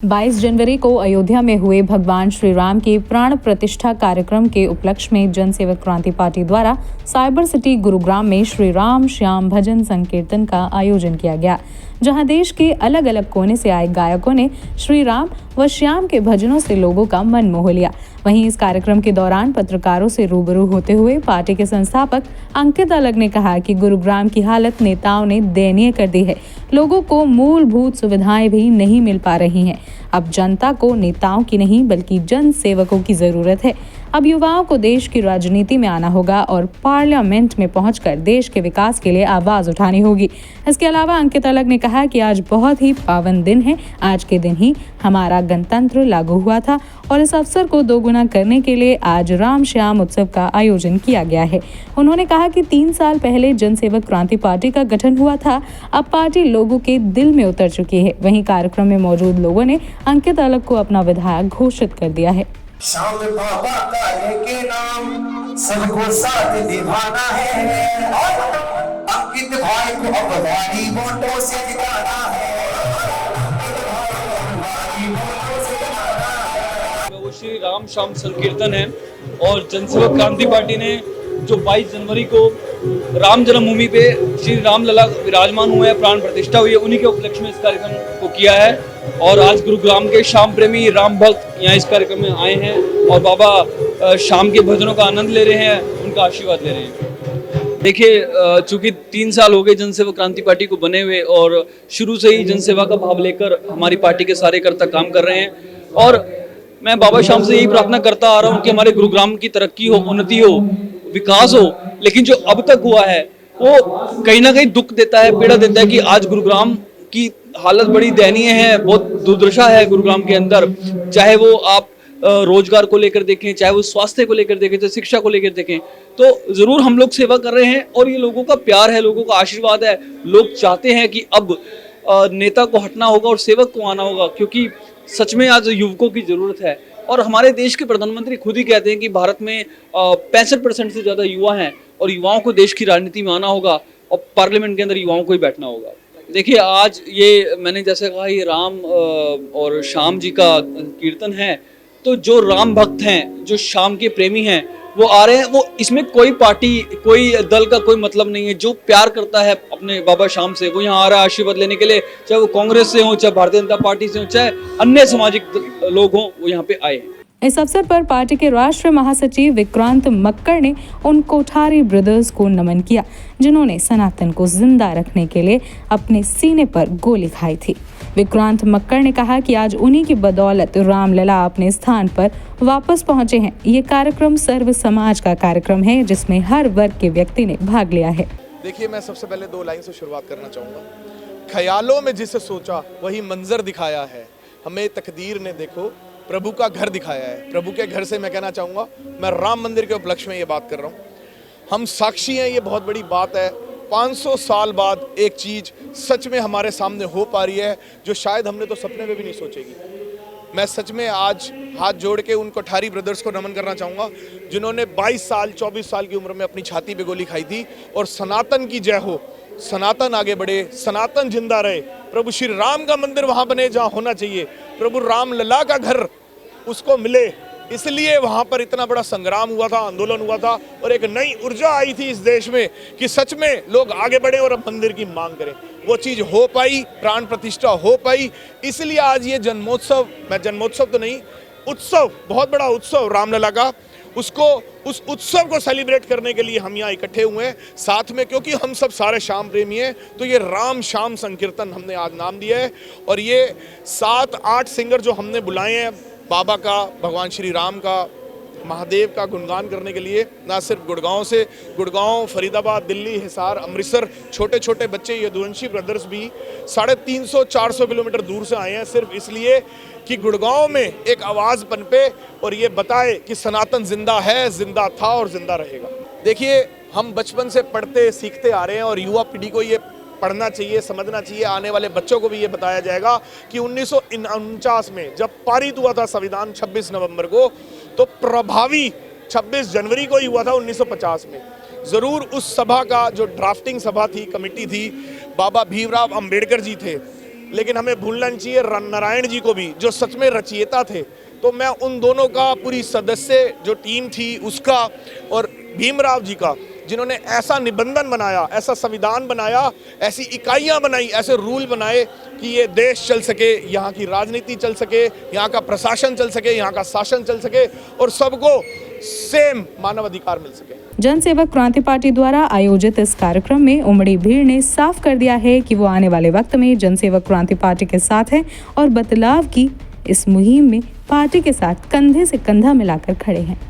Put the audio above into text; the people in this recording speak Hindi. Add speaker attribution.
Speaker 1: 22 जनवरी को अयोध्या में हुए भगवान श्री राम की प्राण प्रतिष्ठा कार्यक्रम के उपलक्ष्य में जनसेवक क्रांति पार्टी द्वारा साइबर सिटी गुरुग्राम में श्री राम श्याम भजन संकीर्तन का आयोजन किया गया, जहां देश के अलग अलग कोने से आए गायकों ने श्री राम व श्याम के भजनों से लोगों का मन मोह लिया। वहीं इस कार्यक्रम के दौरान पत्रकारों से रूबरू होते हुए पार्टी के संस्थापक अंकित अलग ने कहा कि गुरुग्राम की हालत नेताओं ने दयनीय कर दी है। लोगों को मूलभूत सुविधाएं भी नहीं मिल पा रही हैं। अब जनता को नेताओं की नहीं बल्कि जन सेवकों की जरूरत है। अब युवाओं को देश की राजनीति में आना होगा और पार्लियामेंट में पहुंचकर देश के विकास के लिए आवाज उठानी होगी। इसके अलावा अंकित अलग ने कहा कि आज बहुत ही पावन दिन है। आज के दिन ही हमारा गणतंत्र लागू हुआ था और इस अवसर को दोगुना करने के लिए आज राम श्याम उत्सव का आयोजन किया गया है। उन्होंने कहा कि 3 साल पहले जनसेवक क्रांति पार्टी का गठन हुआ था। अब पार्टी लोगों के दिल में उतर चुकी है। वहीं कार्यक्रम में मौजूद लोगों ने अंकित अलग को अपना विधायक घोषित कर दिया है।
Speaker 2: श्याम बाबा का के नाम सबको साथ निभाना है और अंकित भाई को अब भारी वोटों से जिताना है।
Speaker 3: वो श्री राम श्याम संकीर्तन है और जनसेवक क्रांति पार्टी ने जो 22 जनवरी को राम जन्मभूमि पे श्री राम लला विराजमान हुए हैं, प्राण प्रतिष्ठा हुई है, उन्हीं के उपलक्ष्य में इस कार्यक्रम को किया है। और आज गुरुग्राम के श्याम प्रेमी राम भक्त यहाँ इस कार्यक्रम में आए हैं और बाबा श्याम के भजनों का आनंद ले रहे हैं, उनका आशीर्वाद ले रहे हैं। देखिए, चूंकि 3 साल हो गए जनसेवक क्रांति पार्टी को बने हुए और शुरू से ही जनसेवा का भाव लेकर हमारी पार्टी के सारे कर्ता काम कर रहे हैं। और मैं बाबा श्याम से यही प्रार्थना करता आ रहा हूँ कि हमारे गुरुग्राम की तरक्की हो, उन्नति हो, विकास हो। लेकिन जो अब तक हुआ है वो कहीं ना कहीं दुख देता है, पीड़ा देता है कि आज गुरुग्राम की हालत बड़ी दयनीय है, बहुत दुर्दशा है गुरुग्राम के अंदर। चाहे वो आप रोजगार को लेकर देखें, चाहे वो स्वास्थ्य को लेकर देखें, चाहे शिक्षा को लेकर देखें, तो जरूर हम लोग सेवा कर रहे हैं और ये लोगों का प्यार है, लोगों का आशीर्वाद है। लोग चाहते हैं कि अब नेता को हटना होगा और सेवक को आना होगा, क्योंकि सच में आज युवकों की जरूरत है। और हमारे देश के प्रधानमंत्री खुद ही कहते हैं कि भारत में 65% से ज्यादा युवा हैं और युवाओं को देश की राजनीति में आना होगा और पार्लियामेंट के अंदर युवाओं को ही बैठना होगा। देखिए, आज ये मैंने जैसे कहा, ये राम और श्याम जी का कीर्तन है, तो जो राम भक्त हैं, जो श्याम के प्रेमी हैं, वो आ रहे हैं। वो इसमें कोई पार्टी, कोई दल का कोई मतलब नहीं है। जो प्यार करता है अपने बाबा श्याम से, वो यहाँ आ रहा है आशीर्वाद लेने के लिए। चाहे वो कांग्रेस से हो, चाहे भारतीय जनता पार्टी से हो, चाहे अन्य सामाजिक लोग हों, वो यहाँ पे आए हैं।
Speaker 1: इस अवसर पर पार्टी के राष्ट्रीय महासचिव विक्रांत मक्कड़ ने उन कोठारी ब्रदर्स को नमन किया, जिन्होंने सनातन को जिंदा रखने के लिए अपने सीने पर गोली खाई थी। विक्रांत मक्कड़ ने कहा कि आज उन्हीं की बदौलत रामलला अपने स्थान पर वापस पहुंचे हैं। ये कार्यक्रम सर्व समाज का कार्यक्रम है, जिसमें हर वर्ग के व्यक्ति ने भाग लिया है।
Speaker 4: देखिए, मैं सबसे पहले 2 लाइन से शुरुआत करना चाहूँगा। ख्यालों में जिसे सोचा वही मंजर दिखाया है, हमें तकदीर ने देखो प्रभु का घर दिखाया है। प्रभु के घर से मैं कहना चाहूँगा, मैं राम मंदिर के उपलक्ष्य में ये बात कर रहा हूँ। हम साक्षी हैं, ये बहुत बड़ी बात है। 500 साल बाद एक चीज़ सच में हमारे सामने हो पा रही है, जो शायद हमने तो सपने में भी नहीं सोचेगी। मैं सच में आज हाथ जोड़ के उन कोठारी ब्रदर्स को नमन करना चाहूँगा, जिन्होंने 22 साल 24 साल की उम्र में अपनी छाती पे गोली खाई थी। और सनातन की जय हो, सनातन आगे बढ़े, सनातन जिंदा रहे। प्रभु श्री राम का मंदिर वहाँ बने जहाँ होना चाहिए, प्रभु राम लला का घर उसको मिले। इसलिए वहाँ पर इतना बड़ा संग्राम हुआ था, आंदोलन हुआ था और एक नई ऊर्जा आई थी इस देश में कि सच में लोग आगे बढ़े और अब मंदिर की मांग करें। वो चीज़ हो पाई, प्राण प्रतिष्ठा हो पाई। इसलिए आज ये जन्मोत्सव, मैं जन्मोत्सव तो नहीं, उत्सव, बहुत बड़ा उत्सव रामलला का, उस उत्सव को सेलिब्रेट करने के लिए हम यहाँ इकट्ठे हुए हैं साथ में, क्योंकि हम सब सारे श्याम प्रेमी हैं। तो ये राम श्याम संकीर्तन हमने आज नाम दिया है और ये 7-8 सिंगर जो हमने बुलाए हैं बाबा का, भगवान श्री राम का, महादेव का गुणगान करने के लिए, ना सिर्फ गुड़गांव से, गुड़गांव, फरीदाबाद, दिल्ली, हिसार, अमृतसर, छोटे छोटे बच्चे यदुवंशी ब्रदर्स भी 350-400 किलोमीटर दूर से आए हैं, सिर्फ इसलिए कि गुड़गांव में एक आवाज़ पनपे और ये बताए कि सनातन जिंदा है, जिंदा था और जिंदा रहेगा। देखिए, हम बचपन से पढ़ते सीखते आ रहे हैं और युवा पीढ़ी को ये पढ़ना चाहिए, समझना चाहिए। आने वाले बच्चों को भी ये बताया जाएगा कि 1949 में जब पारित हुआ था संविधान 26 नवंबर को, तो प्रभावी 26 जनवरी को ही हुआ था 1950 में। ज़रूर उस सभा का जो ड्राफ्टिंग सभा थी, कमेटी थी, बाबा भीमराव अंबेडकर जी थे। लेकिन हमें भूलना नहीं चाहिए नारायण जी को भी, जो सच में रचयिता थे। तो मैं उन दोनों का, पूरी सदस्य जो टीम थी उसका, और भीमराव जी का, जिन्होंने ऐसा निबंधन बनाया, ऐसा संविधान बनाया, ऐसी इकाइयां बनाई, ऐसे रूल बनाए कि ये देश चल सके, यहाँ की राजनीति चल सके, यहाँ का प्रशासन चल सके, यहाँ का शासन चल सके और सबको सेम मानव अधिकार मिल सके।
Speaker 1: जनसेवक क्रांति पार्टी द्वारा आयोजित इस कार्यक्रम में उमड़ी भीड़ ने साफ कर दिया है कि वो आने वाले वक्त में जनसेवक क्रांति पार्टी के साथ है और बदलाव की इस मुहिम में पार्टी के साथ कंधे से कंधा मिलाकर खड़े हैं।